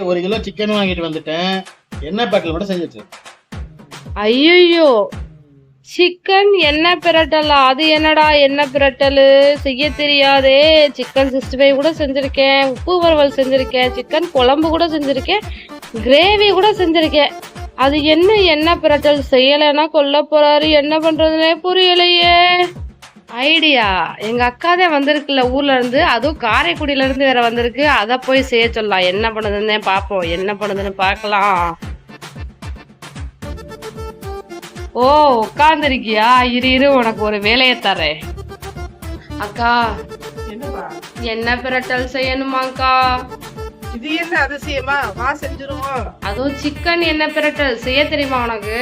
1 kilo chicken வாங்கிட்டு வந்துட்டேன். என்ன பேட்டல் மட்டும் செஞ்சிச்சு. ஐயோ, சிக்கன் என்ன பிரட்டலா? அது என்னடா என்ன பிரட்டலு? செய்ய தெரியாதே. சிக்கன் 65 கூட செஞ்சிருக்கேன், உப்பு வறுவல் செஞ்சிருக்கேன், சிக்கன் குழம்பு கூட செஞ்சிருக்கேன், கிரேவி கூட செஞ்சிருக்கேன். அது என்ன பிரட்டல் செய்யலைன்னா கொல்ல போறாரு. என்ன பண்றதுன்னே புரியலையே. ஐடியா, எங்க அக்கா தான் வந்திருக்குல்ல ஊர்ல இருந்து, அதுவும் காரைக்குடியில இருந்து வேற வந்திருக்கு. அத போய் செய்ய சொல்லலாம். என்ன பண்ணுதுன்னு பாப்போம், என்ன பண்ணுதுன்னு பாக்கலாம். ஓ, உட்காந்துருக்கியா? இரு உனக்கு ஒரு வேலையை தரேன். அக்கா, என்ன பிரட்டல் செய்யணுமாக்கா? இது என்ன அதிசயமா? வா செஞ்சிருவோம். அதுவும் சிக்கன் என்ன பிரட்டல் செய்ய தெரியுமா உனக்கு?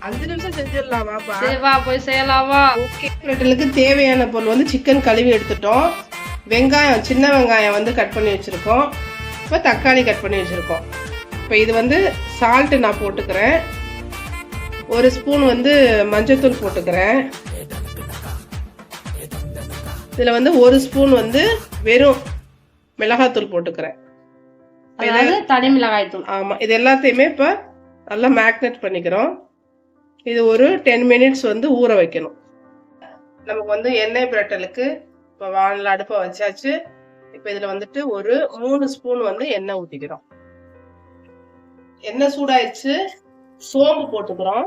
5 நிமிஷம் செஞ்சிடலாம் வாப்பா. சரி வா, போய் செய்யலாமா? ஓகே. பிரட்டலுக்கு தேவையான பொருள் வந்து சிக்கன் கழுவி எடுத்துட்டோம். வெங்காயம், சின்ன வெங்காயம் வந்து கட் பண்ணி வச்சிருக்கோம். இப்போ தக்காளி கட் பண்ணி வச்சிருக்கோம். இப்போ இது வந்து சால்ட் நான் போட்டுக்கிறேன். 1 ஸ்பூன் வந்து மஞ்சத்தூள் போட்டுக்கிறேன். இதில் வந்து 1 ஸ்பூன் வந்து வெறும் மிளகாத்தூள் போட்டுக்கிறேன். அதாவது தனி மிளகாய் தூள். ஆமாம், இது எல்லாத்தையுமே இப்போ நல்லா மேக்னேட் பண்ணிக்கிறோம். இது ஒரு 10 மினிட்ஸ் வந்து ஊற வைக்கணும். நமக்கு வந்து எண்ணெய் பிரட்டலுக்கு இப்போ வானல் அடுப்பை வச்சாச்சு. இப்போ இதில் வந்துட்டு ஒரு 3 ஸ்பூன் வந்து எண்ணெய் ஊற்றிக்கிறோம். எண்ணெய் சூடாயிடுச்சு. சோம்பு போட்டுக்கிறோம்.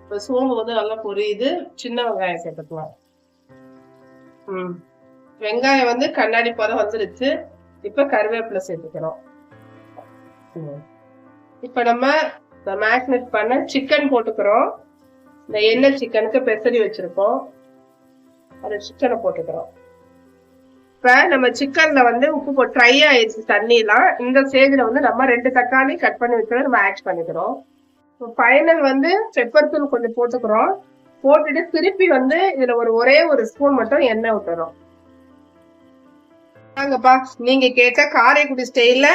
இப்போ சோம்பு வந்து நல்லா பொரியுது. சின்ன வெங்காயம் சேர்த்துக்கலாம். வெங்காயம் வந்து கண்ணாடி பதம் வந்துருச்சு. இப்ப கருவேப்பிலை சேர்த்துக்கிறோம். இப்ப நம்ம மேக்னேட் பண்ண சிக்கன் போட்டுக்கிறோம். இந்த எண்ணெய் சிக்கனுக்கு பெசரி வச்சிருக்கோம். அந்த சிக்கனை போட்டுக்கிறோம். இப்ப நம்ம சிக்கன்ல வந்து உப்பு போட்டு ட்ரை ஆயிடுச்சு தண்ணிலாம். இந்த ஸ்டேஜ்ல வந்து நம்ம 2 தக்காளி கட் பண்ணி வச்சு நம்ம ஆட் பண்ணிக்கிறோம். ஃபைனல் வந்து பெப்பர் தூள் கொஞ்சம் போட்டுக்கிறோம். போட்டுட்டு திருப்பி வந்து இதுல ஒரே ஒரு ஸ்பூன் மட்டும் எண்ணெய் விட்டுறோம். வாங்கப்பா, நீங்க கேட்ட காரைக்குடி ஸ்டைல்ல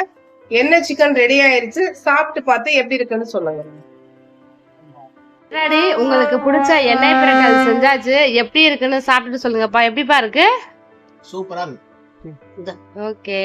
எண்ணெய் சிக்கன் ரெடி ஆயிருச்சு. சாப்பிட்டு பார்த்து எப்படி இருக்குன்னு சொல்லுங்க. உங்களுக்கு பிடிச்ச எண்ணெய் பிரட்டல் செஞ்சாச்சு. எப்படி இருக்குன்னு சாப்பிட்டுட்டு சொல்லுங்கப்பா. எப்படிப்பா இருக்கு? சூப்பரா இருக்கு. ஓகே.